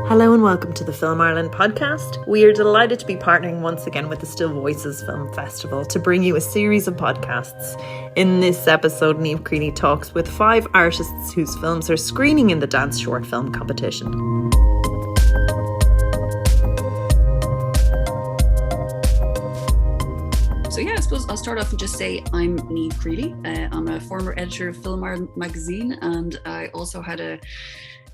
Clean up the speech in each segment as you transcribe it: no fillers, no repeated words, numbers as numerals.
Hello and welcome to the Film Ireland podcast. We are delighted to be partnering once again with the Still Voices Film Festival to bring you a series of podcasts. In this episode, Niamh Creely talks with 5 artists whose films are screening in the Dance Short Film Competition. So yeah, I suppose I'll start off and just say I'm Niamh Creely. I'm a former editor of Film Ireland magazine, and I also had a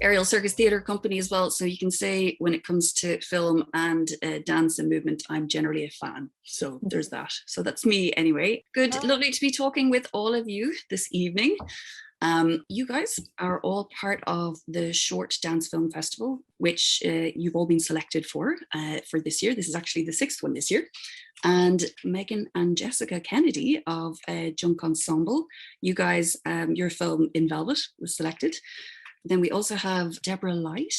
aerial circus theatre company as well. So you can say when it comes to film and dance and movement, I'm generally a fan. So there's that. So that's me anyway. Good, lovely to be talking with all of you this evening. You guys are all part of the Short Dance Film Festival, which you've all been selected for this year. This is actually the 6th one this year. And Megan and Jessica Kennedy of Junk Ensemble, you guys, your film In Velvet was selected. Then we also have Deborah Light.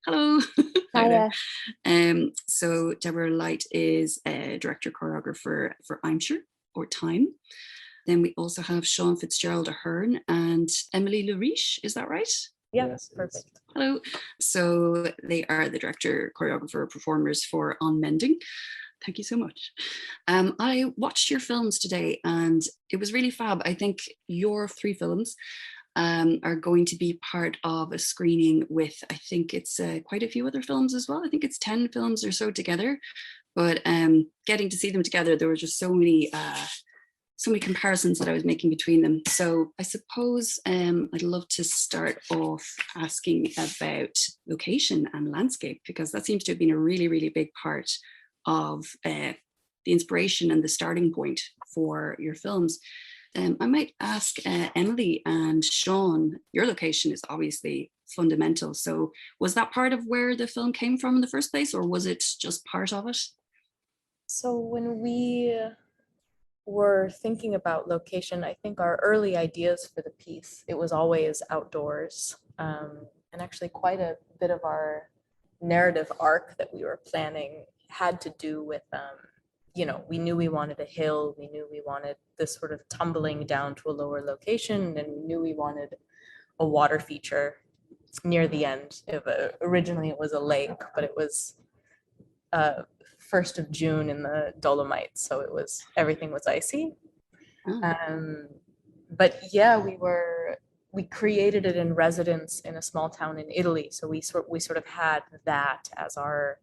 Hello. Hiya. So Deborah Light is a director choreographer for I'm Sure or Time. Then we also have Sean Fitzgerald Ahern and Emily LaRiche. Is that right? Yeah, yes, perfect. Hello. So they are the director, choreographer, performers for On Mending. Thank you so much. I watched your films today and it was really fab. I think your 3 films are going to be part of a screening with, I think it's quite a few other films as well. I think it's 10 films or so together. But getting to see them together, there were just so many comparisons that I was making between them. So I suppose I'd love to start off asking about location and landscape, because that seems to have been a really, really big part of the inspiration and the starting point for your films. I might ask Emily and Sean, your location is obviously fundamental. So was that part of where the film came from in the first place, or was it just part of it? So when we were thinking about location, I think our early ideas for the piece, it was always outdoors. And actually quite a bit of our narrative arc that we were planning had to do with we knew we wanted a hill, we knew we wanted this sort of tumbling down to a lower location, and we knew we wanted a water feature near the end. Originally it was a lake, but it was 1st of June in the Dolomites, so everything was icy. But yeah, we created it in residence in a small town in Italy, so we sort of had that as our,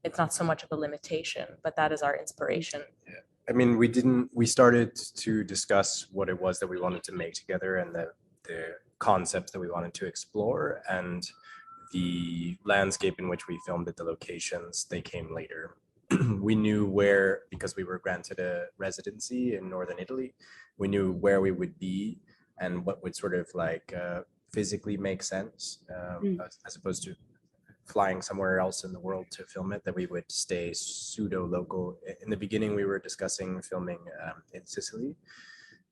it's not so much of a limitation, but that is our inspiration. Yeah. I mean, we started to discuss what it was that we wanted to make together and the concepts that we wanted to explore, and the landscape in which we filmed it, the locations, they came later. We knew where, because we were granted a residency in northern Italy, we knew where we would be and what would sort of like physically make sense, as opposed to flying somewhere else in the world to film it, that we would stay pseudo-local. In the beginning, we were discussing filming in Sicily,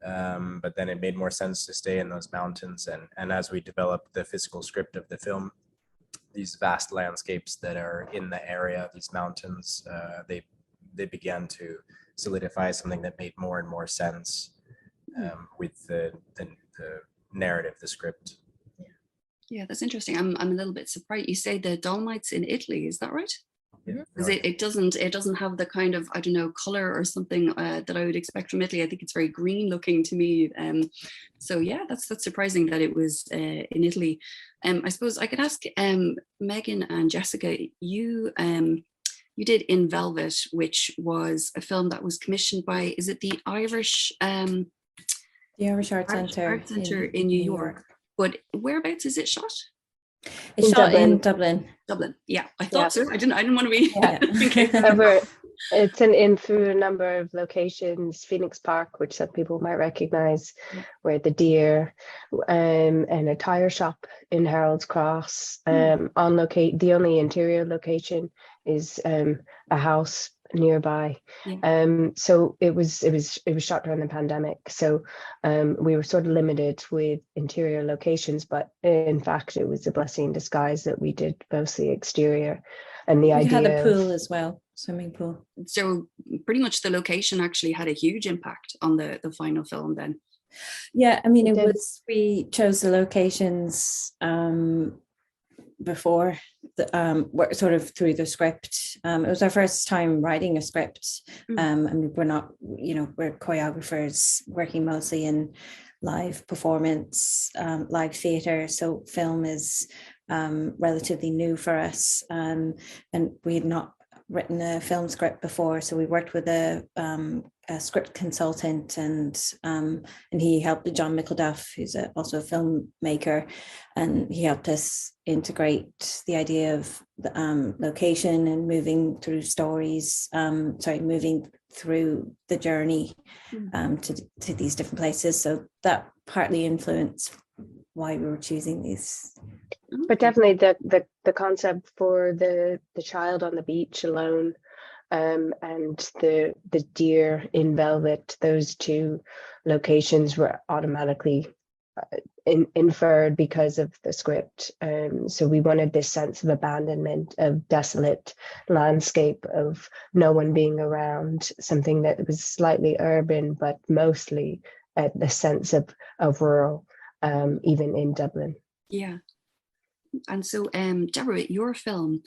but then it made more sense to stay in those mountains. And as we developed the physical script of the film, these vast landscapes that are in the area, these mountains, they began to solidify something that made more and more sense with the narrative, the script. Yeah, that's interesting. I'm a little bit surprised. You say the Dolomites in Italy, is that right? Yeah. Because it doesn't have the kind of, I don't know, color or something that I would expect from Italy. I think it's very green looking to me. So yeah, that's surprising that it was in Italy. I suppose I could ask Megan and Jessica, you did In Velvet, which was a film that was commissioned by, is it the Irish The Irish Arts Centre in New York. But whereabouts is it shot? It's shot in Dublin. Dublin, yeah, I thought so. I didn't want to be. It's in through a number of locations. Phoenix Park, which some people might recognise, where the deer, and a tyre shop in Harold's Cross. On locate, the only interior location is a house nearby. So it was shot during the pandemic, so we were sort of limited with interior locations, but in fact it was a blessing in disguise that we did mostly exterior. And we had a pool as well, swimming pool. So pretty much the location actually had a huge impact on the final film then. Yeah, I mean, we chose the locations before work sort of through the script. It was our first time writing a script. And we're not, we're choreographers working mostly in live performance, live theatre. So film is relatively new for us. And we had not written a film script before, so we worked with a script consultant, and he helped, John Mickleduff, who's also a filmmaker, and he helped us integrate the idea of the location and moving through stories, moving through the journey to these different places. So that partly influenced why we were choosing these. But definitely the concept for the child on the beach alone, and the deer in velvet, those two locations were automatically inferred because of the script. So we wanted this sense of abandonment, of desolate landscape, of no one being around, something that was slightly urban, but mostly the sense of rural, even in Dublin. Yeah. And so, Deborah, your film,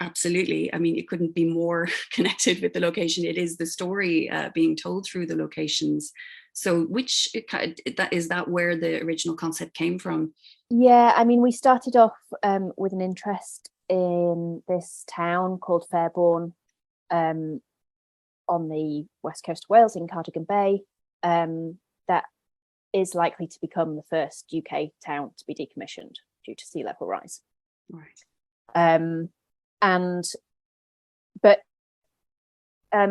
absolutely. I mean, it couldn't be more connected with the location. It is the story being told through the locations. So is that where the original concept came from? Yeah, I mean, we started off with an interest in this town called Fairbourne on the west coast of Wales in Cardigan Bay, that is likely to become the first UK town to be decommissioned due to sea level rise. Right. I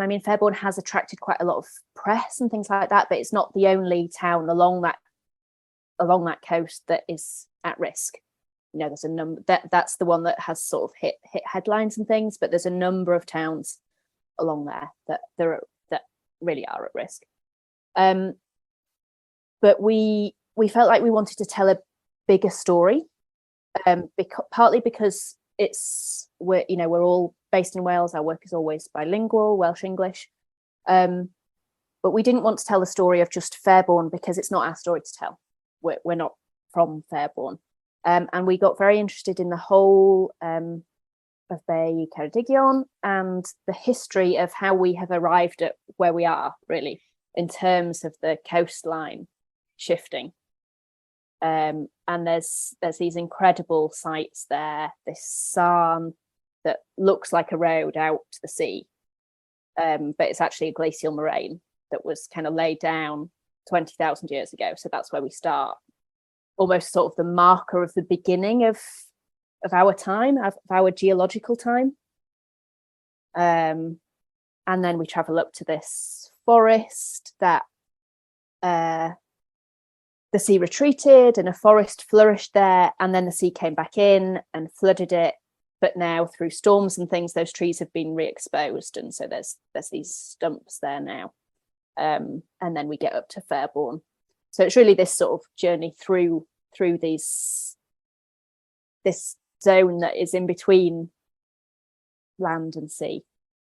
mean, Fairbourne has attracted quite a lot of press and things like that, but it's not the only town along that coast that is at risk. There's a number that's the one that has sort of hit headlines and things, but there's a number of towns along there that really are at risk. But we felt like we wanted to tell a bigger story, partly because we're all based in Wales. Our work is always bilingual, Welsh English, but we didn't want to tell the story of just Fairbourne because it's not our story to tell. We're not from Fairbourne, and we got very interested in the whole of Bay Ceredigion and the history of how we have arrived at where we are, really, in terms of the coastline shifting, and there's these incredible sites there, this sarn that looks like a road out to the sea, but it's actually a glacial moraine that was kind of laid down 20,000 years ago. So that's where we start, almost sort of the marker of the beginning of our time, of our geological time, and then we travel up to this forest that the sea retreated and a forest flourished there, and then the sea came back in and flooded it. But now through storms and things, those trees have been re-exposed, and so there's these stumps there now. And then we get up to Fairbourne. So it's really this sort of journey through this zone that is in between land and sea.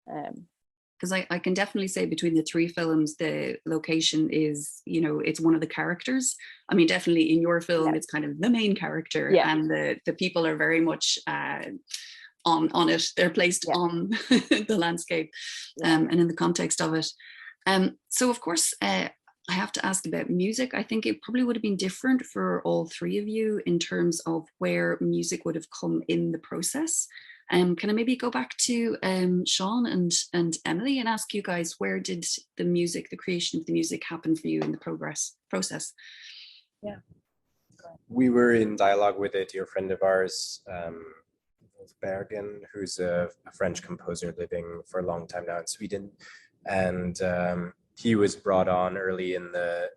Because I can definitely say between the three films, the location is, it's one of the characters. I mean, definitely in your film, It's kind of the main character, and the people are very much on it. They're placed on the landscape and in the context of it. So, of course, I have to ask about music. I think it probably would have been different for all three of you in terms of where music would have come in the process. Can I maybe go back to Sean and Emily and ask you guys, where did the creation of the music happen for you in the process? Yeah. We were in dialogue with a dear friend of ours, Bergen, who's a French composer living for a long time now in Sweden, and he was brought on early in the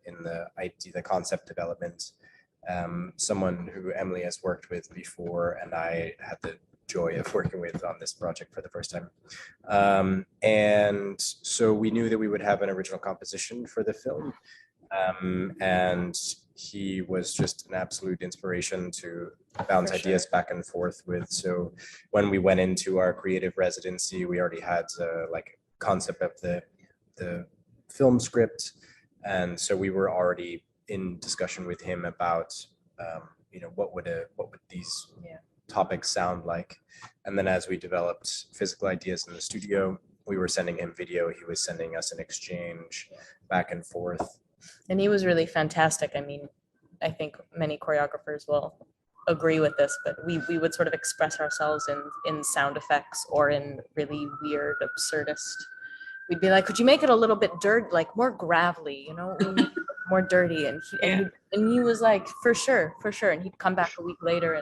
idea, the concept development. Someone who Emily has worked with before, and I had the joy of working with on this project for the first time. And so we knew that we would have an original composition for the film. And he was just an absolute inspiration to bounce ideas back and forth with. So when we went into our creative residency, we already had like a concept of the film script. And so we were already in discussion with him about, what would these topics sound like. And then as we developed physical ideas in the studio, we were sending him video, he was sending us an exchange back and forth. And he was really fantastic. I mean, I think many choreographers will agree with this, but we would sort of express ourselves in sound effects or in really weird, absurdist. We'd be like, could you make it a little bit dirt, like more gravelly, you know, more dirty? And he was like, for sure. And he'd come back a week later,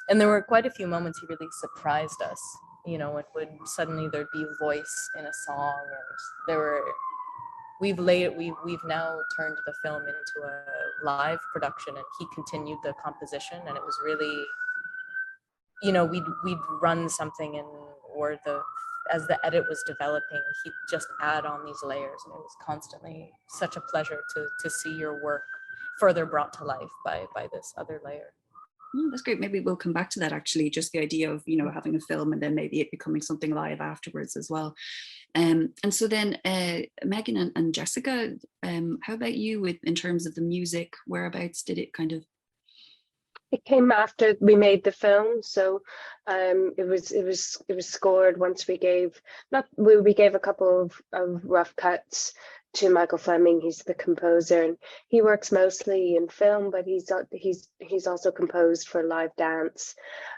and there were quite a few moments he really surprised us. You know, it would suddenly there'd be voice in a song, and there were. We've now turned the film into a live production, and he continued the composition, and it was really, you know, we'd run something, and as the edit was developing, he'd just add on these layers, and it was constantly such a pleasure to see your work further brought to life by this other layer. Oh, that's great. Maybe we'll come back to that, actually, just the idea of, you know, having a film and then maybe it becoming something live afterwards as well. And so then Megan and Jessica, how about you in terms of the music? Whereabouts did it kind of? It came after we made the film, so it was scored once we gave a couple of rough cuts to Michael Fleming. He's the composer, and he works mostly in film, but he's also composed for live dance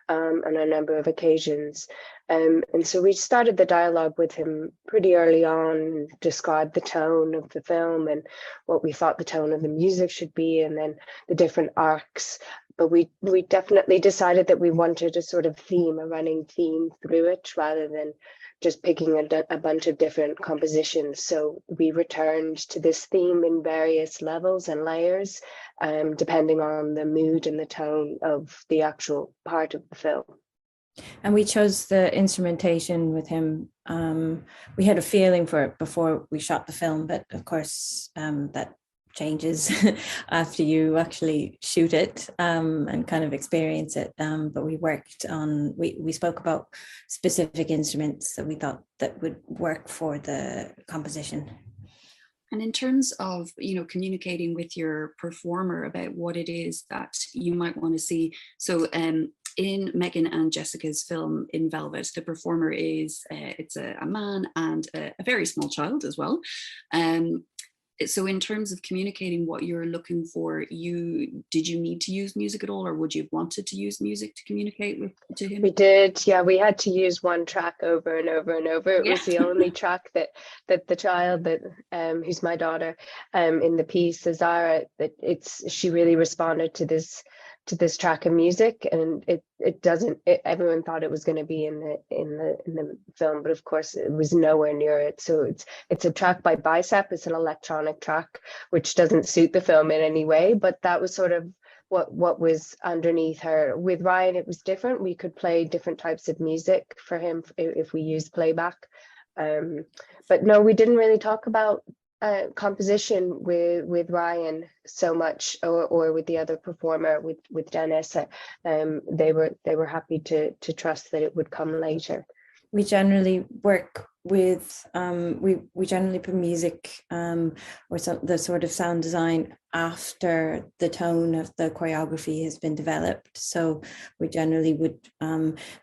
on a number of occasions. And so we started the dialogue with him pretty early on, described the tone of the film and what we thought the tone of the music should be, and then the different arcs. But we definitely decided that we wanted a running theme through it, rather than just picking a bunch of different compositions. So we returned to this theme in various levels and layers, depending on the mood and the tone of the actual part of the film. And we chose the instrumentation with him. We had a feeling for it before we shot the film, but of course that changes after you actually shoot it and kind of experience it. But we spoke about specific instruments that we thought that would work for the composition. And in terms of, you know, communicating with your performer about what it is that you might want to see. So in Megan and Jessica's film In Velvet, the performer is it's a man and a very small child as well. So in terms of communicating what you're looking for, did you need to use music at all, or would you have wanted to use music to communicate to him? We did, yeah. We had to use one track over and over and over. It was the only track that the child who's my daughter in the piece, Zara, she really responded to this track of music, and everyone thought it was going to be in the film, but of course it was nowhere near it. So it's a track by Bicep. It's an electronic track which doesn't suit the film in any way, but that was sort of what was underneath her. With Ryan it was different. We could play different types of music for him if we used playback, but no, we didn't really talk about composition with Ryan so much, or with the other performer, with Dennis. They were happy to trust that it would come later. We generally work with we generally put music or the sort of sound design after the tone of the choreography has been developed. So we generally would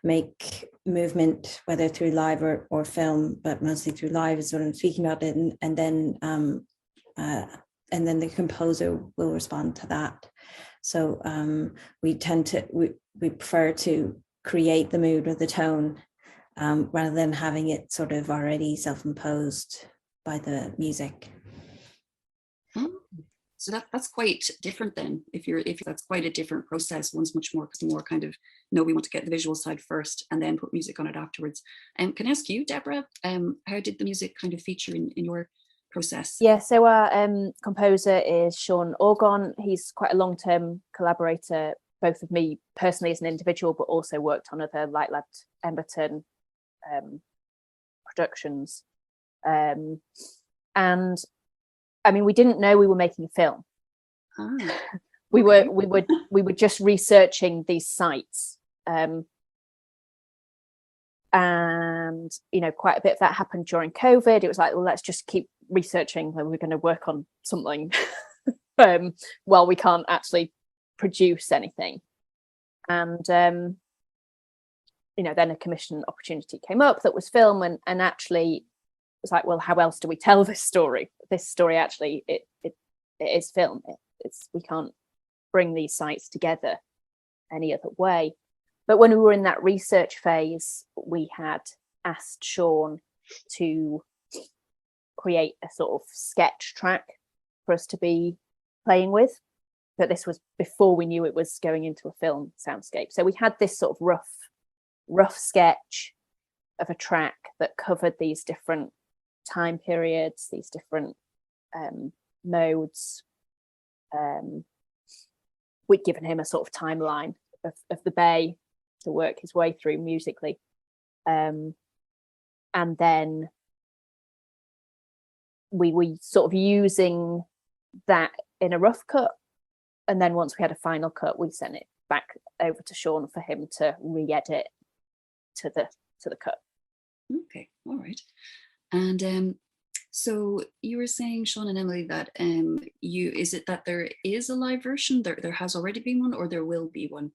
make movement, whether through live or film, but mostly through live is what I'm speaking about, and then the composer will respond to that. So we prefer to create the mood or the tone rather than having it sort of already self-imposed by the music. So that's quite different then. If that's quite a different process. One's much more kind of, no, we want to get the visual side first and then put music on it afterwards. Can I ask you, Deborah, how did the music kind of feature in your process? Yeah, so our composer is Sean Orgon. He's quite a long-term collaborator, both with me personally as an individual, but also worked on other Light Lab Emberton productions. And I mean, we didn't know we were making a film. We were just researching these sites, and you know, quite a bit of that happened during COVID. It was like, well, let's just keep researching when we're going to work on something while we can't actually produce anything. And then a commission opportunity came up that was film, and actually it was like, well, how else do we tell this story? This story actually it is film. We can't bring these sites together any other way. But when we were in that research phase, we had asked Sean to create a sort of sketch track for us to be playing with. But this was before we knew it was going into a film soundscape. So we had this sort of rough sketch of a track that covered these different time periods, these different modes. We'd given him a sort of timeline of the bay to work his way through musically. And then we sort of using that in a rough cut. And then once we had a final cut, we sent it back over to Sean for him to re-edit to the cut. Okay, all right. And so you were saying, Sean and Emily, that is it that there is a live version? There has already been one, or there will be one?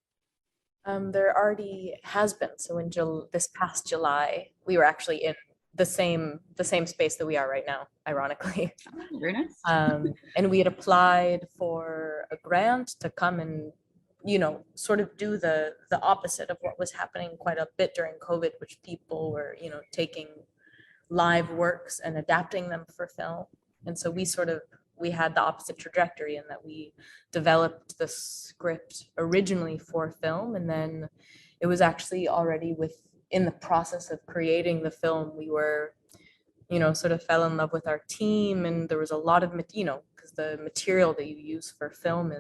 There already has been. So in this past July, we were actually in the same space that we are right now, ironically. Oh, very nice. And we had applied for a grant to come and, sort of do the opposite of what was happening quite a bit during COVID, which people were, taking live works and adapting them for film. And so we had the opposite trajectory in that we developed the script originally for film, and then it was actually already in the process of creating the film, we were, sort of fell in love with our team, and there was a lot of, because the material that you use for film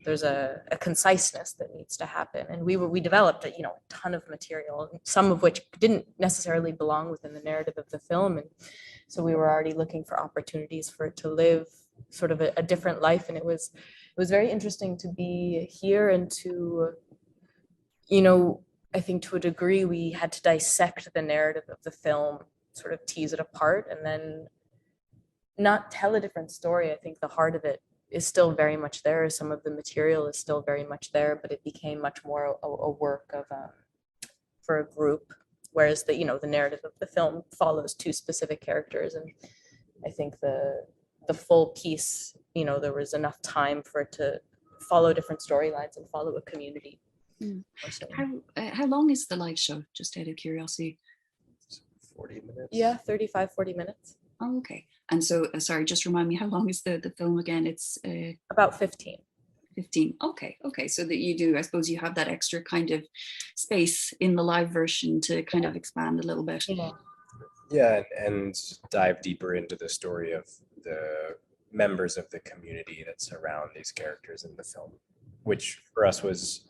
there's a conciseness that needs to happen. And we developed a ton of material, some of which didn't necessarily belong within the narrative of the film. And so we were already looking for opportunities for it to live sort of a different life. And it was very interesting to be here and to, I think to a degree we had to dissect the narrative of the film, sort of tease it apart, and then not tell a different story. I think the heart of it is still very much there. Some of the material is still very much there, but it became much more a work of for a group, whereas the narrative of the film follows two specific characters. And I think the full piece, there was enough time for it to follow different storylines and follow a community. How long is the live show, just out of curiosity? 40 minutes. Yeah, 35, 40 minutes. Oh, okay. And so, sorry, just remind me, how long is the film again? It's about 15. 15. Okay. So that you do, I suppose you have that extra kind of space in the live version to kind of expand a little bit. Yeah, and dive deeper into the story of the members of the community that surround these characters in the film, which for us was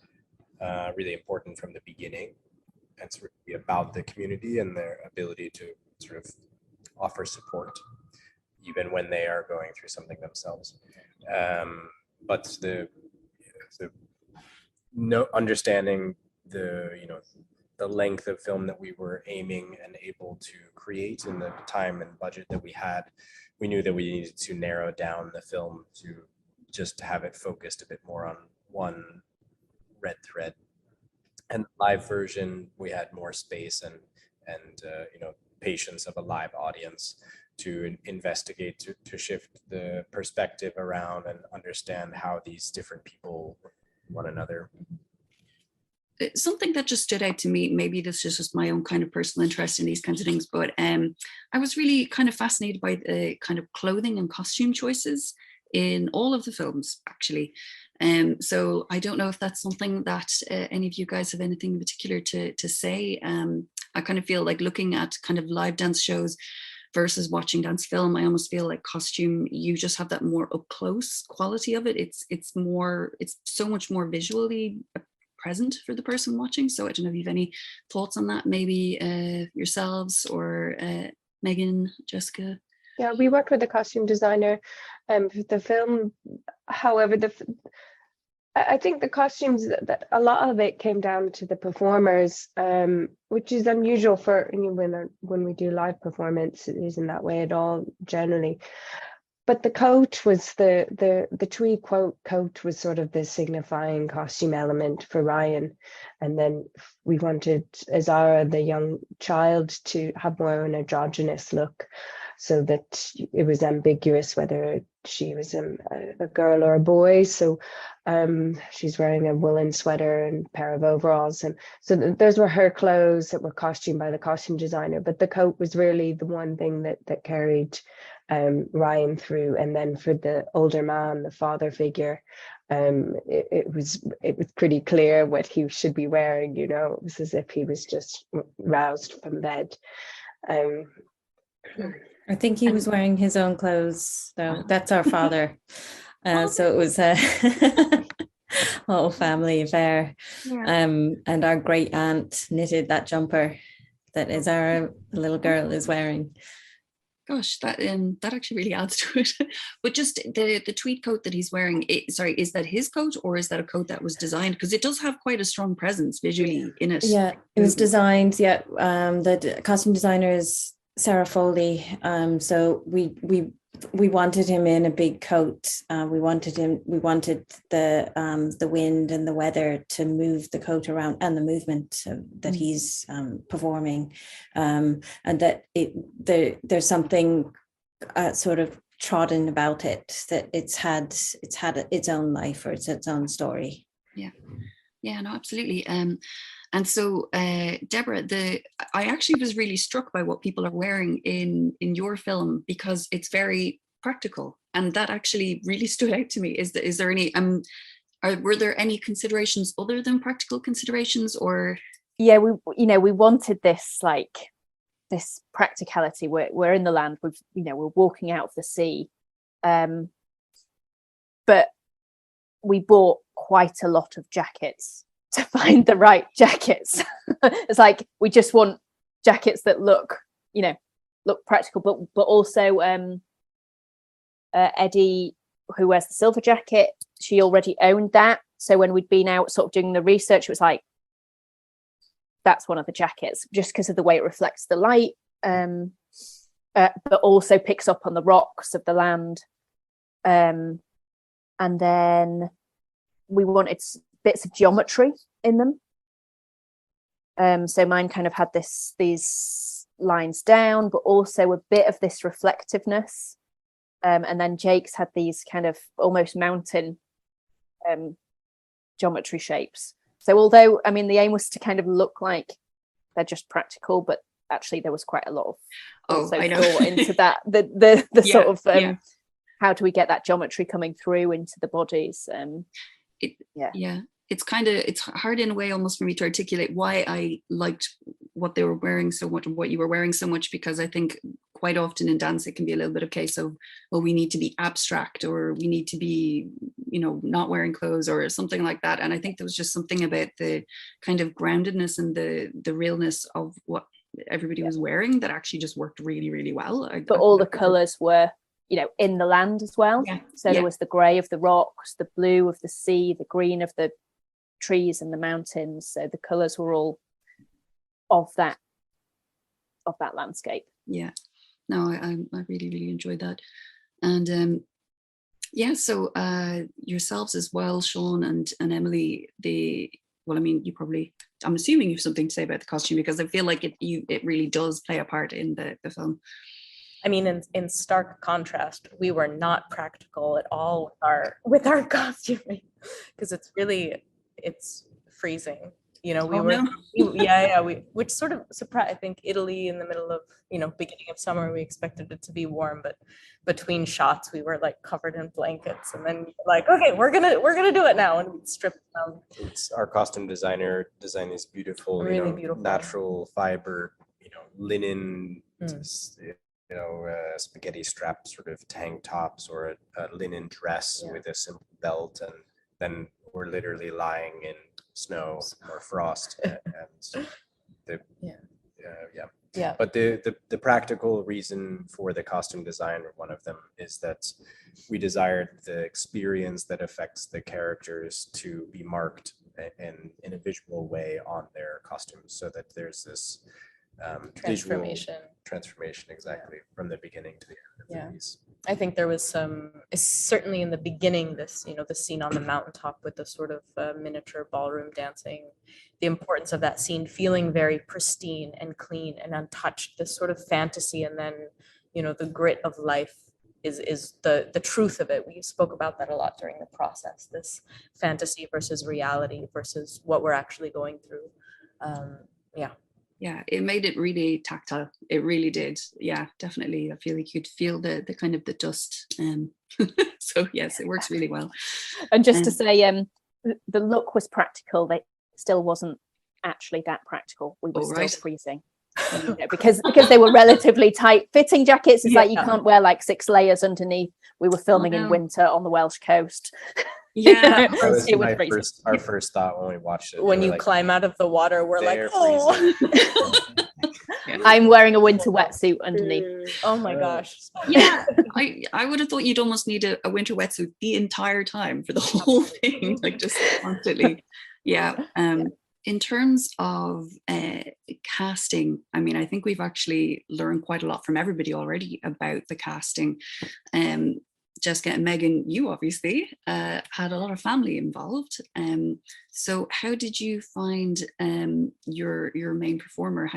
really important from the beginning. And it's really about the community and their ability to sort of offer support even when they are going through something themselves. But understanding the length of film that we were aiming and able to create in the time and budget that we had, we knew that we needed to narrow down the film to just have it focused a bit more on one red thread. And live version, we had more space and patience of a live audience to investigate, to shift the perspective around and understand how these different people one another. Something that just stood out to me, maybe this is just my own kind of personal interest in these kinds of things, but I was really kind of fascinated by the kind of clothing and costume choices in all of the films, actually. So I don't know if that's something that any of you guys have anything in particular to say. I kind of feel like looking at kind of live dance shows versus watching dance film, I almost feel like costume, you just have that more up close quality of it. It's so much more visually present for the person watching. So I don't know if you have any thoughts on that, maybe yourselves or Megan, Jessica. Yeah, we worked with a costume designer for the film. However, I think the costumes, that a lot of it came down to the performers, which is unusual for when we do live performance. It isn't that way at all generally. but the coat was the tweed coat was sort of the signifying costume element for Ryan, and then we wanted Azara, the young child, to have more an androgynous look, so that it was ambiguous whether she was a girl or a boy. So she's wearing a woolen sweater and a pair of overalls, and so those were her clothes that were costumed by the costume designer. But the coat was really the one thing that carried Ryan through. And then for the older man, the father figure, it was pretty clear what he should be wearing. You know, it was as if he was just roused from bed. I think he was wearing his own clothes, though. That's our father. So it was a whole family affair. And our great aunt knitted that jumper that is our little girl is wearing. Gosh, that actually really adds to it. But just the tweed coat that he's wearing, is that his coat, or is that a coat that was designed? Because it does have quite a strong presence visually in it. Yeah, it was designed. Yeah, the costume designer is Sarah Foley. So we wanted him in a big coat. We wanted the wind and the weather to move the coat around, and the movement that he's performing, and that there's something sort of trodden about it, that it's had its own life, or it's its own story. Yeah, no, absolutely. And so, Deborah, I actually was really struck by what people are wearing in your film, because it's very practical, and that actually really stood out to me. Is there any were there any considerations other than practical considerations, or? Yeah, we wanted this this practicality. We're in the land. We're walking out of the sea, but we bought quite a lot of jackets to find the right jackets. It's like we just want jackets that look practical, but also Eddie, who wears the silver jacket, she already owned that. So when we'd been out sort of doing the research, it was like, that's one of the jackets, just because of the way it reflects the light, but also picks up on the rocks of the land. And then we wanted bits of geometry in them. So mine kind of had these lines down, but also a bit of this reflectiveness. And then Jake's had these kind of almost mountain geometry shapes. So although, I mean, the aim was to kind of look like they're just practical, but actually there was quite a lot of thought into that. The sort of how do we get that geometry coming through into the bodies? It's hard in a way almost for me to articulate why I liked what they were wearing so much, and what you were wearing so much, because I think quite often in dance it can be a little bit of a case of, well, we need to be abstract, or we need to be, not wearing clothes or something like that. And I think there was just something about the kind of groundedness and the realness of what everybody was wearing that actually just worked really, really well. But all the colours were, in the land as well. So there was the grey of the rocks, the blue of the sea, the green of the trees and the mountains. So the colours were all of that landscape. Yeah, no, I really, really enjoyed that. And so yourselves as well, Sean and Emily, I'm assuming you have something to say about the costume, because I feel like it really does play a part in the film. I mean, in stark contrast, we were not practical at all with our costuming, because it's freezing. Which sort of surprised. I think Italy in the middle of beginning of summer, we expected it to be warm, but between shots we were like covered in blankets, and then like, okay, we're gonna do it now, and we stripped down. It's our costume designer designed these beautiful, really beautiful natural fiber, linen, spaghetti strap sort of tank tops, or a linen dress with a simple belt, and then we're literally lying in snow or frost, But the practical reason for the costume design, one of them, is that we desired the experience that affects the characters to be marked in a visual way on their costumes, so that there's this Transformation. Transformation, exactly, from the beginning to the end of Yeah. the piece. I think there was certainly in the beginning, this, the scene on the mountaintop with the sort of miniature ballroom dancing, the importance of that scene feeling very pristine and clean and untouched, this sort of fantasy, and then, the grit of life is the truth of it. We spoke about that a lot during the process, this fantasy versus reality versus what we're actually going through. Yeah, it made it really tactile. It really did. Yeah, definitely. I feel like you'd feel the kind of the dust. So yes, it works really well. And just to say, the look was practical. They still wasn't actually that practical. We were still freezing. Because they were relatively tight fitting jackets. It's like you can't wear like 6 layers underneath. We were filming in winter on the Welsh coast. Yeah, that was our first thought when we watched it. When you climb out of the water, we're like, oh. I'm wearing a winter wetsuit underneath. Oh my gosh. Yeah, I would have thought you'd almost need a winter wetsuit the entire time for the whole thing, like just constantly. Yeah. In terms of casting, I mean, I think we've actually learned quite a lot from everybody already about the casting. Jessica and Megan, you obviously had a lot of family involved. So how did you find your main performer?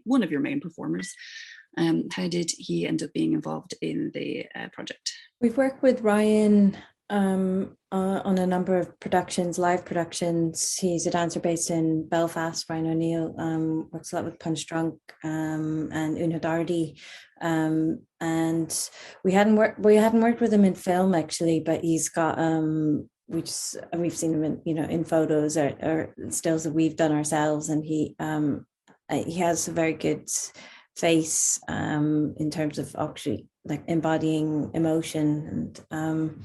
One of your main performers, how did he end up being involved in the project? We've worked with Ryan on a number of productions, live productions. He's a dancer based in Belfast. Ryan O'Neill works a lot with Punch Drunk and Una Doherty. And we hadn't worked with him in film actually, but he's got we've seen him in photos or stills that we've done ourselves, and he has a very good face in terms of actually like embodying emotion, and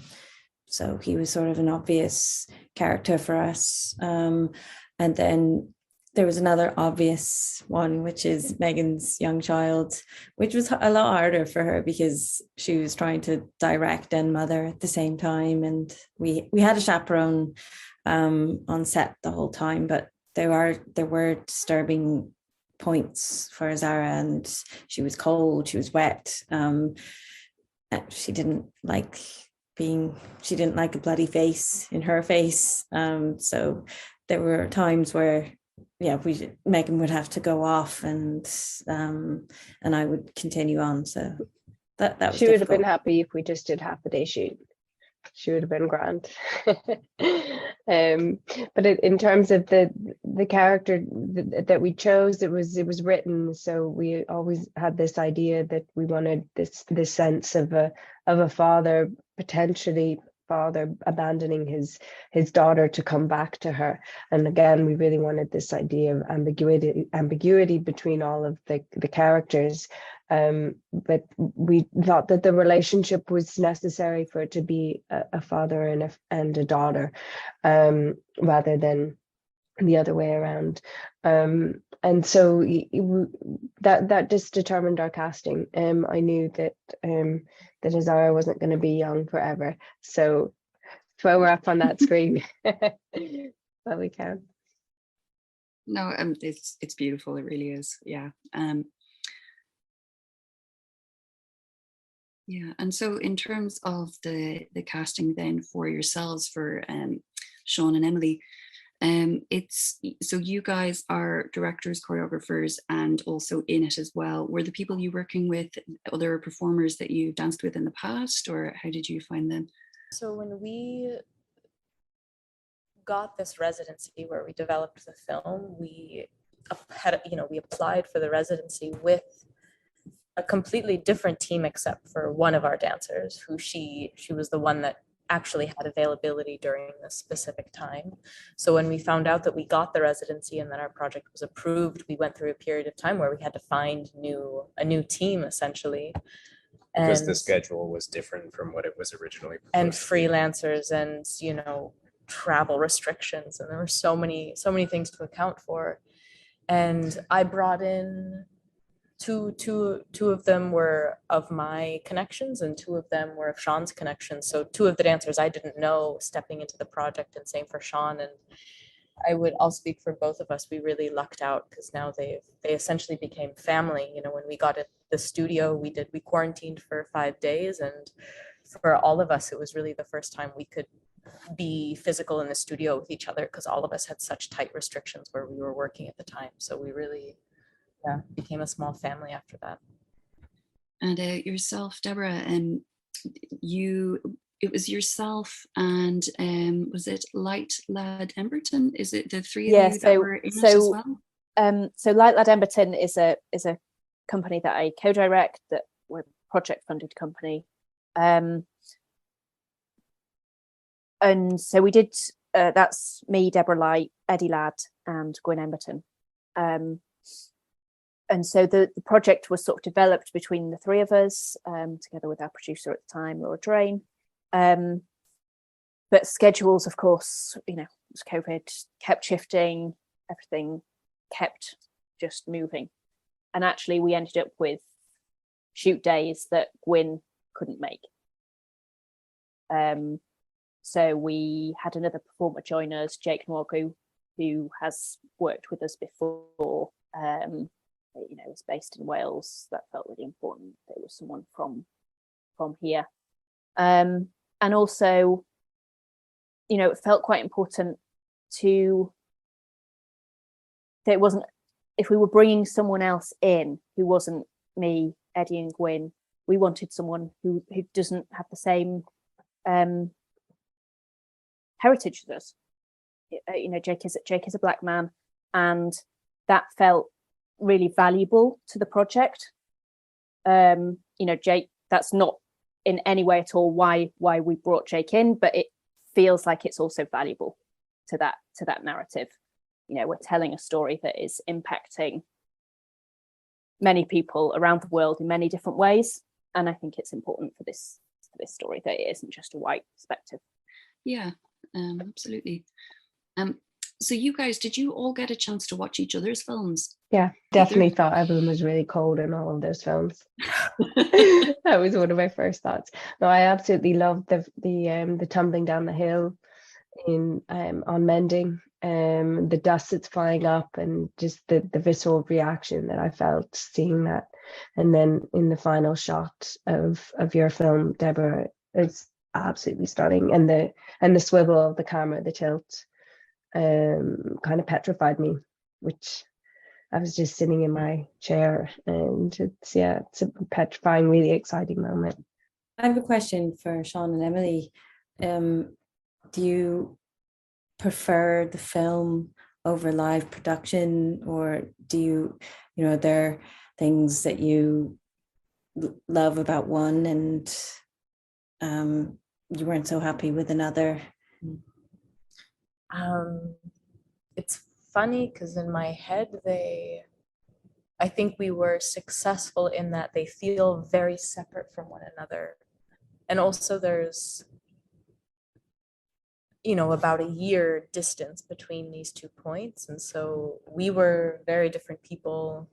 so he was sort of an obvious character for us. And then there was another obvious one, which is Megan's young child, which was a lot harder for her because she was trying to direct and mother at the same time. And we had a chaperone on set the whole time, but there were disturbing points for Zara, and she was cold, she was wet. She didn't like a bloody face in her face. So there were times where Megan would have to go off, and I would continue on. So that was she difficult. would have been happy if we just did half a day shoot. She would have been grand. But in terms of the character that we chose, it was written. So we always had this idea that we wanted this sense of a father, potentially father abandoning his daughter to come back to her. And again, we really wanted this idea of ambiguity between all of the characters. But we thought that the relationship was necessary for it to be a father and a daughter, rather than the other way around. And so that just determined our casting. I knew that Azara wasn't going to be young forever, so throw her up on that screen. But we can. No, it's beautiful. It really is. Yeah. Yeah, and so in terms of the casting then for yourselves, for Sean and Emily, it's so you guys are directors, choreographers, and also in it as well. Were the people you working with other performers that you danced with in the past, or how did you find them? So when we got this residency where we developed the film, we applied for the residency with a completely different team except for one of our dancers, who she was the one that actually had availability during this specific time. So when we found out that we got the residency and that our project was approved, we went through a period of time where we had to find a new team essentially. Because the schedule was different from what it was originally proposed. And freelancers and travel restrictions, and there were so many things to account for. And I brought in two of them were of my connections and two of them were of Sean's connections. So two of the dancers I didn't know stepping into the project, and same for Sean. And I'll speak for both of us. We really lucked out because now they essentially became family. You know, when we got at the studio, we quarantined for 5 days, and for all of us, it was really the first time we could be physical in the studio with each other because all of us had such tight restrictions where we were working at the time. So we really, became a small family after that. And yourself, Deborah, it was yourself and was it Light Lad Emberton? Is it the three of you that were in it as well? So Light Lad Emberton is a company that I co-direct, that we're a project funded company. And so we did, that's me, Deborah Light, Eddie Ladd and Gwyn Emberton. And so the project was sort of developed between the three of us, together with our producer at the time, Laura Drain. But schedules, of course, you know, COVID kept shifting, everything kept just moving. And actually we ended up with shoot days that Gwyn couldn't make. So we had another performer join us, Jake Norgu, who has worked with us before. You know, is based in Wales. That felt really important. There was someone from here. And also, you know, it felt quite important that it wasn't, if we were bringing someone else in who wasn't me, Eddie and Gwyn, we wanted someone who doesn't have the same heritage as us. You know, Jake is a Black man, and that felt really valuable to the project. You know, Jake, that's not in any way at all why we brought Jake in, but it feels like it's also valuable to that narrative. You know, we're telling a story that is impacting many people around the world in many different ways, and I think it's important for this story that it isn't just a white perspective. Yeah, absolutely. So you guys, did you all get a chance to watch each other's films? Yeah, definitely thought everyone was really cold in all of those films. That was one of my first thoughts. No, I absolutely loved the tumbling down the hill in on Mending, the dust that's flying up, and just the visceral reaction that I felt seeing that. And then in the final shot of your film, Deborah, it's absolutely stunning, and the swivel of the camera, the tilt, kind of petrified me, which I was just sitting in my chair, and it's a petrifying, really exciting moment. I have a question for Sean and Emily. Do you prefer the film over live production, or do you know, there are things that you love about one and you weren't so happy with another? It's funny because in my head, I think we were successful in that they feel very separate from one another. And also there's, you know, about a year distance between these 2 points. And so we were very different people,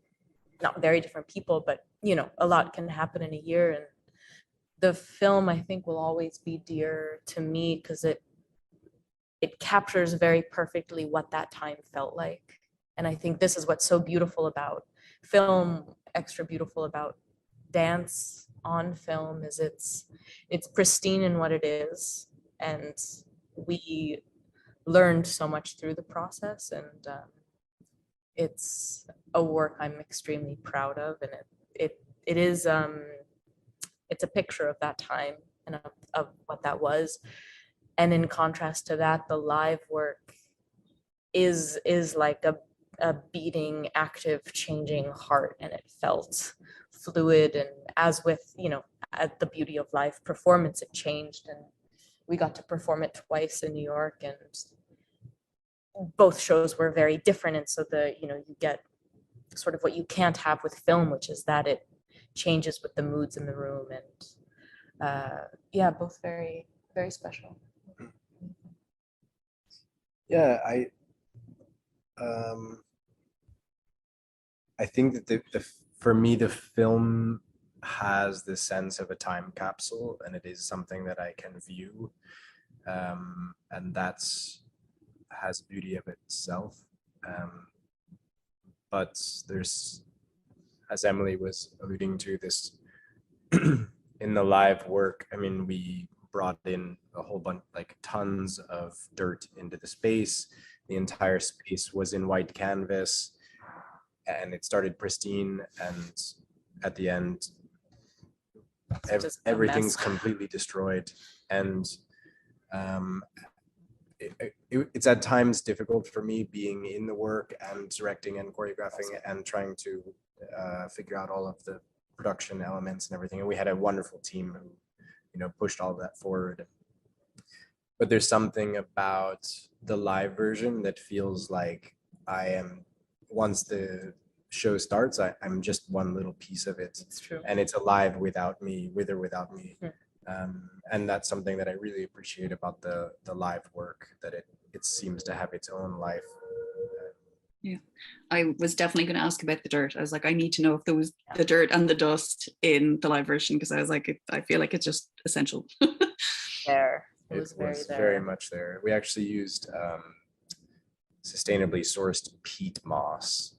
not very different people, but, you know, a lot can happen in a year. And the film, I think, will always be dear to me because it captures very perfectly what that time felt like. And I think this is what's so beautiful about film, extra beautiful about dance on film, is it's pristine in what it is. And we learned so much through the process, and it's a work I'm extremely proud of, and it is it's a picture of that time and of what that was. And in contrast to that, the live work is like a beating, active, changing heart, and it felt fluid. And as with, you know, at the Beauty of Life performance, it changed, and we got to perform it twice in New York, and both shows were very different. And so you get sort of what you can't have with film, which is that it changes with the moods in the room. And both very, very special. Yeah, I think that for me, the film has the sense of a time capsule, and it is something that I can view, and that's has a beauty of itself. But there's, as Emily was alluding to, this in the live work, I mean, we brought in a whole bunch, like tons of dirt into the space. The entire space was in white canvas, and it started pristine, and at the end, everything's completely destroyed. And it's at times difficult for me being in the work and directing and choreographing and trying to figure out all of the production elements and everything. And we had a wonderful team who, you know, pushed all of that forward. But there's something about the live version that feels like I am, once the show starts, I'm just one little piece of it. It's true. And it's alive without me, with or without me. And that's something that I really appreciate about the live work, that it seems to have its own life. Yeah, I was definitely going to ask about the dirt. I was like, I need to know if there was the dirt and the dust in the live version, because I was like, I feel like it's just essential. There. It was very much there. We actually used sustainably sourced peat moss.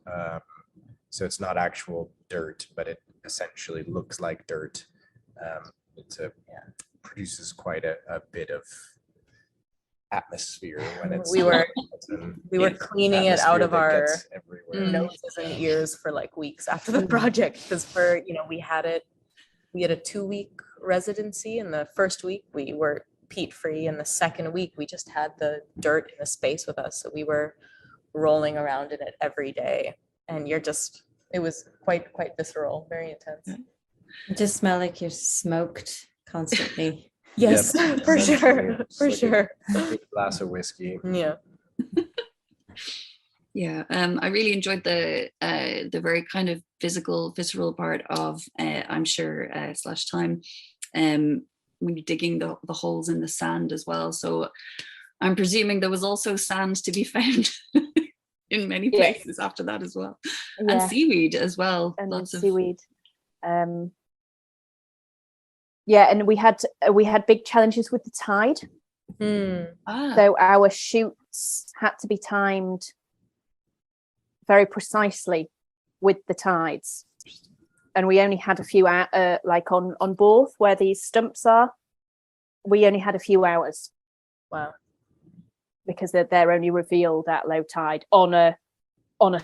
So it's not actual dirt, but it essentially looks like dirt. It produces quite a bit of atmosphere when it's we were cleaning it out of our noses and ears for like weeks after the project, because we had a 2-week residency, and the first week we were peat free, and the second week we just had the dirt in the space with us, so we were rolling around in it every day, and it was quite visceral, very intense. You just smell like you're smoked constantly. Yes, Yep. for sure, for sure. A glass of whiskey. Yeah. Yeah, I really enjoyed the very kind of visceral part of I'm sure / time, when you're digging the holes in the sand as well. So I'm presuming there was also sand to be found in many places after that as well, and seaweed as well. And lots of seaweed. And we had big challenges with the tide. So our shoots had to be timed very precisely with the tides, and we only had a few like on Borth, where these stumps are, we only had a few hours. Wow. Because they're only revealed at low tide on a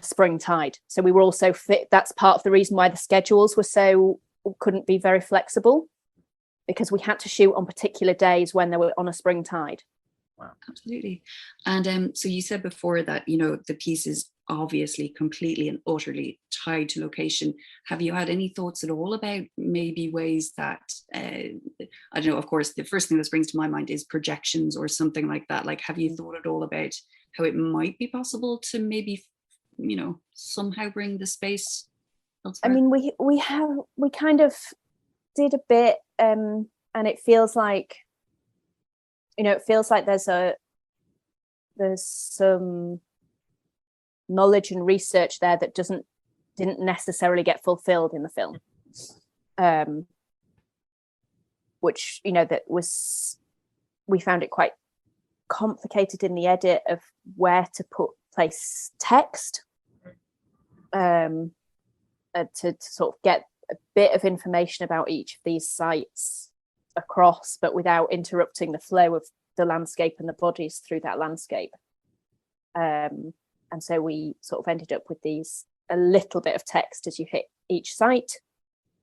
spring tide. So we were also fit. That's part of the reason why the schedules couldn't be very flexible, because we had to shoot on particular days when they were on a spring tide. Wow, absolutely. And so you said before that, the piece is obviously completely and utterly tied to location. Have you had any thoughts at all about maybe ways that, I don't know, of course, the first thing that springs to my mind is projections or something like that. Like, have you thought at all about how it might be possible to maybe, somehow bring the space elsewhere? I mean, we kind of did a bit, and it feels like, there's some knowledge and research there that didn't necessarily get fulfilled in the film, which we found it quite complicated in the edit of where to place text, to sort of get a bit of information about each of these sites across, but without interrupting the flow of the landscape and the bodies through that landscape. And so we sort of ended up with a little bit of text as you hit each site,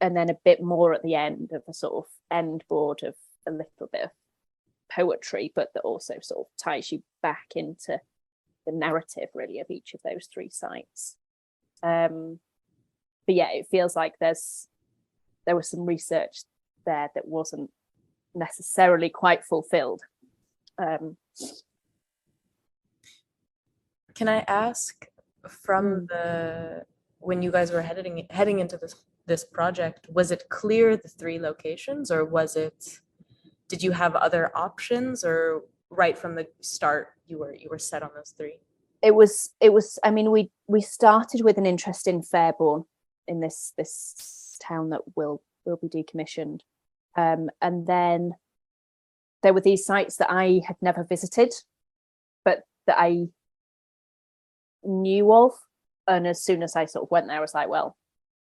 and then a bit more at the end of a sort of end board of a little bit of poetry, but that also sort of ties you back into the narrative really of each of those 3 sites. But yeah, it feels like there was some research there that wasn't necessarily quite fulfilled. Can I ask, from when you guys were heading into this project, was it clear the 3 locations, or did you have other options, or right from the start you were set on those 3? It was. I mean, we started with an interest in Fairbourne, in this town that will be decommissioned, and then there were these sites that I had never visited, but that I knew of, and as soon as I sort of went there, I was like, well,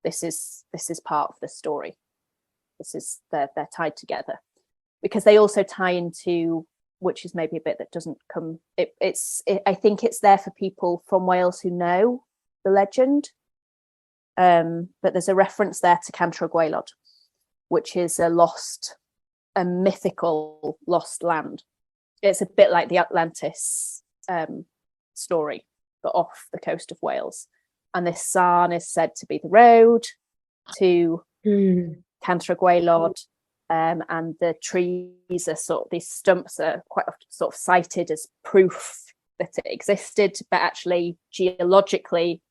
this is part of the story. This is they're tied together, because they also tie into, which is maybe a bit that doesn't come. I think it's there for people from Wales who know the legend, but there's a reference there to Cantor Gwaelod, which is a mythical lost land. It's a bit like the Atlantis story, but off the coast of Wales. And this Sarn is said to be the road to Cantor Gwaelod, and the trees are these stumps are quite often sort of cited as proof that it existed, but actually geologically,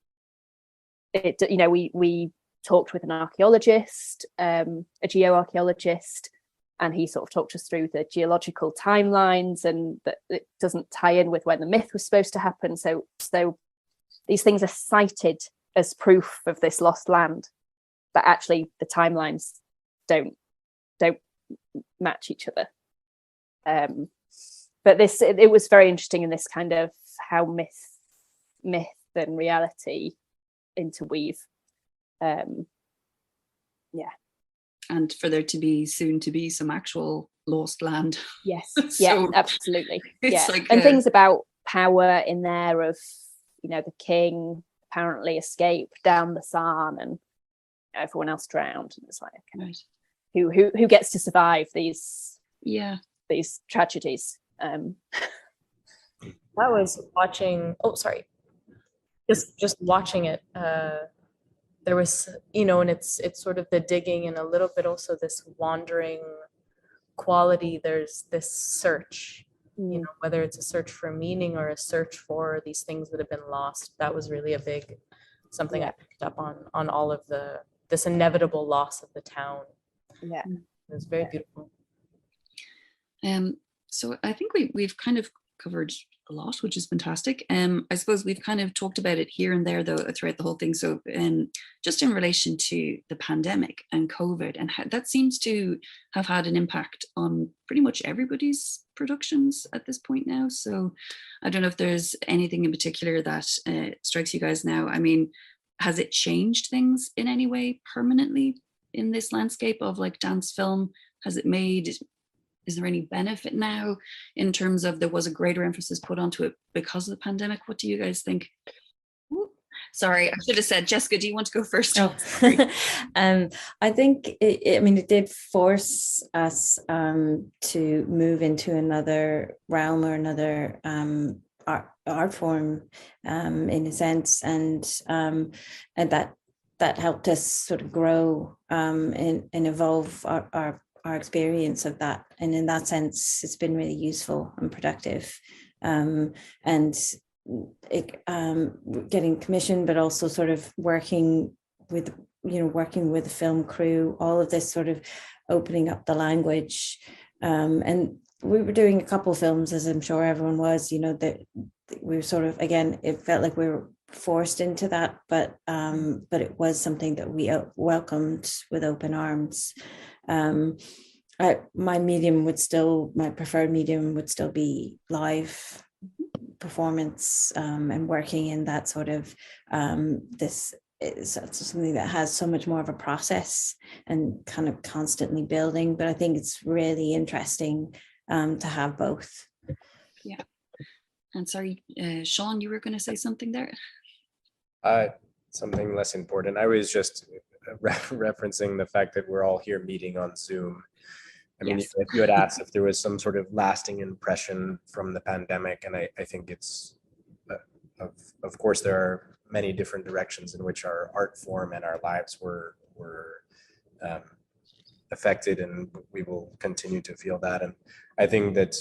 we talked with an archaeologist, a geoarchaeologist, and he sort of talked us through the geological timelines, and that it doesn't tie in with when the myth was supposed to happen. So these things are cited as proof of this lost land, but actually the timelines don't match each other. But it was very interesting in this kind of how myth and reality interweave. And for there to be soon to be some actual lost land. Yes. So yeah, absolutely. it's Yeah. like and things about power in there of, the king apparently escaped down the Sarn and everyone else drowned. And it's like, okay, right. who gets to survive these tragedies? I was watching. Oh, sorry. Just watching it. There was, and it's sort of the digging and a little bit also this wandering quality. There's this search, whether it's a search for meaning or a search for these things that have been lost. That was really something I picked up on all of this inevitable loss of the town. Yeah, it was very beautiful. So I think we've kind of covered a lot, which is fantastic. I suppose we've kind of talked about it here and there though throughout the whole thing. So just in relation to the pandemic and COVID, and how that seems to have had an impact on pretty much everybody's productions at this point now. So I don't know if there's anything in particular that strikes you guys now. I mean, has it changed things in any way permanently in this landscape of like dance film? Is there any benefit now in terms of there was a greater emphasis put onto it because of the pandemic? What do you guys think? Ooh, sorry, I should have said, Jessica, do you want to go first? Oh. I think it did force us to move into another realm or another art form in a sense, and that helped us sort of grow and evolve our experience of that, and in that sense it's been really useful and productive, and getting commissioned, but also sort of working with the film crew, all of this sort of opening up the language, and we were doing a couple of films, as I'm sure everyone was, that we were sort of, again, it felt like we were forced into that, but it was something that we welcomed with open arms. My preferred medium would still be live performance, and working in that sort of this is something that has so much more of a process and kind of constantly building. But I think it's really interesting to have both. Yeah. And sorry, Sean, you were going to say something there? Something less important. I was just referencing the fact that we're all here meeting on Zoom. I mean, Yes. if you had asked if there was some sort of lasting impression from the pandemic, and I think it's, of course, there are many different directions in which our art form and our lives were affected, and we will continue to feel that. And I think that,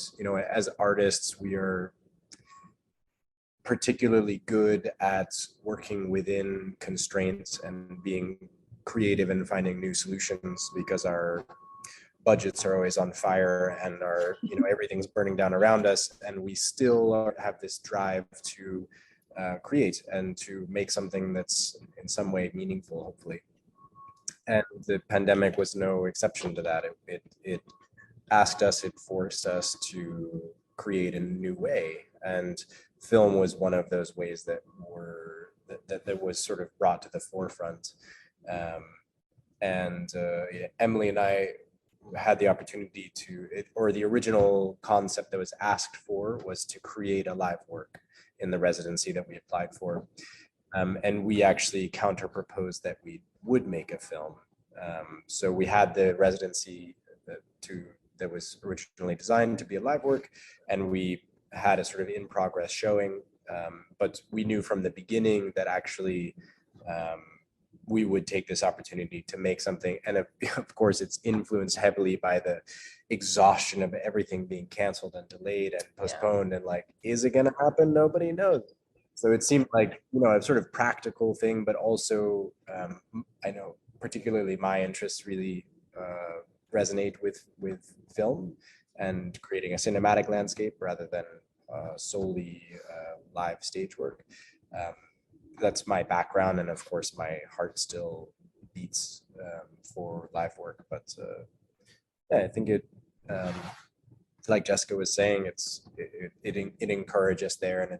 as artists, we are particularly good at working within constraints and being creative and finding new solutions, because our budgets are always on fire and everything's burning down around us, and we still have this drive to create and to make something that's in some way meaningful, hopefully. And the pandemic was no exception to that. It asked us, it forced us to create in a new way. And film was one of those ways that was sort of brought to the forefront. Emily and I had the opportunity the original concept that was asked for was to create a live work in the residency that we applied for. And we actually counter proposed that we would make a film. So we had the residency that was originally designed to be a live work, and we had a sort of in progress showing. But we knew from the beginning that actually we would take this opportunity to make something. And of course, it's influenced heavily by the exhaustion of everything being canceled and delayed and postponed. And like, is it going to happen? Nobody knows. So it seemed like, a sort of practical thing, but also I know particularly my interests really resonate with film and creating a cinematic landscape rather than solely live stage work. That's my background, and of course my heart still beats for live work. But I think it, like Jessica was saying, it encourages there, and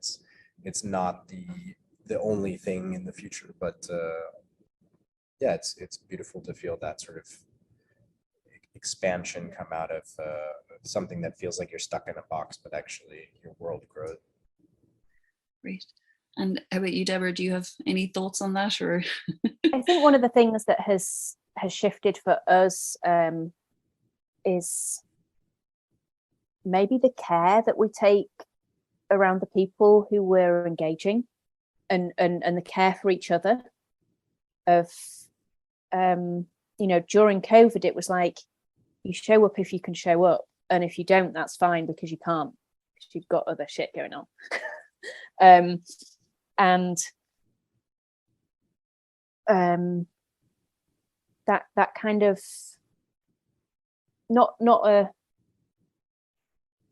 it's not the only thing in the future. But it's beautiful to feel that sort of expansion come out of something that feels like you're stuck in a box, but actually your world grows. Great. And how about you, Deborah? Do you have any thoughts on that? Or I think one of the things that has shifted for us is maybe the care that we take around the people who we're engaging, and the care for each other. Of during COVID, it was like, you show up if you can show up, and if you don't, that's fine, because you can't, because you've got other shit going on. And that kind of not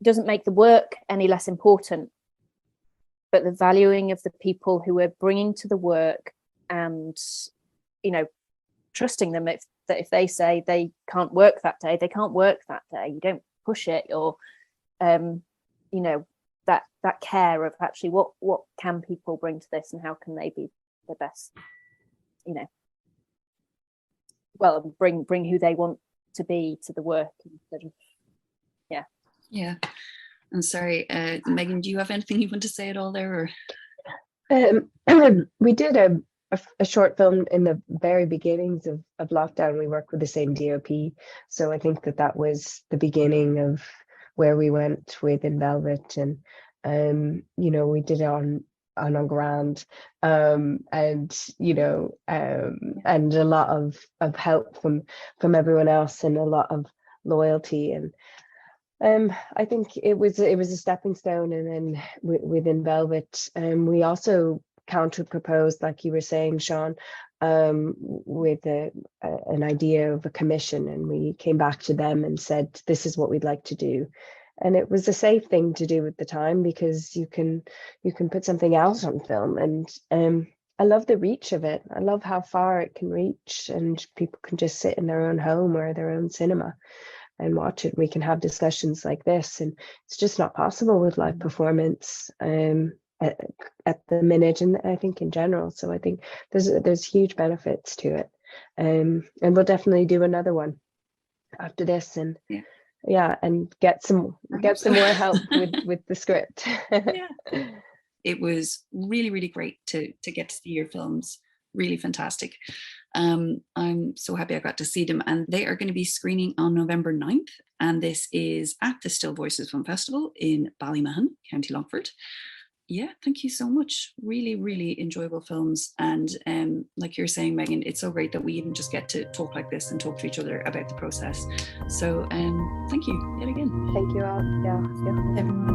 doesn't make the work any less important, but the valuing of the people who we're bringing to the work, and trusting them if they say they can't work that day, they can't work that day. You don't push it, or that care of actually what can people bring to this, and how can they be the best, bring who they want to be to the work, instead of And sorry, Megan, do you have anything you want to say at all there? Or we did a short film in the very beginnings of lockdown. We worked with the same DOP, so I think that was the beginning of where we went with In Velvet. And we did it on Grand, and and a lot of help from everyone else, and a lot of loyalty. And I think it was a stepping stone. And then within Velvet, we also counter proposed, like you were saying, Sean, with an idea of a commission, and we came back to them and said, this is what we'd like to do. And it was a safe thing to do at the time, because you can put something else on film. And I love the reach of it. I love how far it can reach, and people can just sit in their own home or their own cinema and watch it. We can have discussions like this, and it's just not possible with live performance at the minute, and I think in general. So I think there's huge benefits to it, and we'll definitely do another one after this, and and get some more help with the script. It was really, really great to get to see your films. Really fantastic. I'm so happy I got to see them, and they are going to be screening on November 9th, and this is at the Still Voices Film Festival in Ballymahon, County Longford. Thank you so much. Really, really enjoyable films. And like you're saying, Megan, it's so great that we even just get to talk like this and talk to each other about the process. So thank you yet again. Thank you all. Everyone.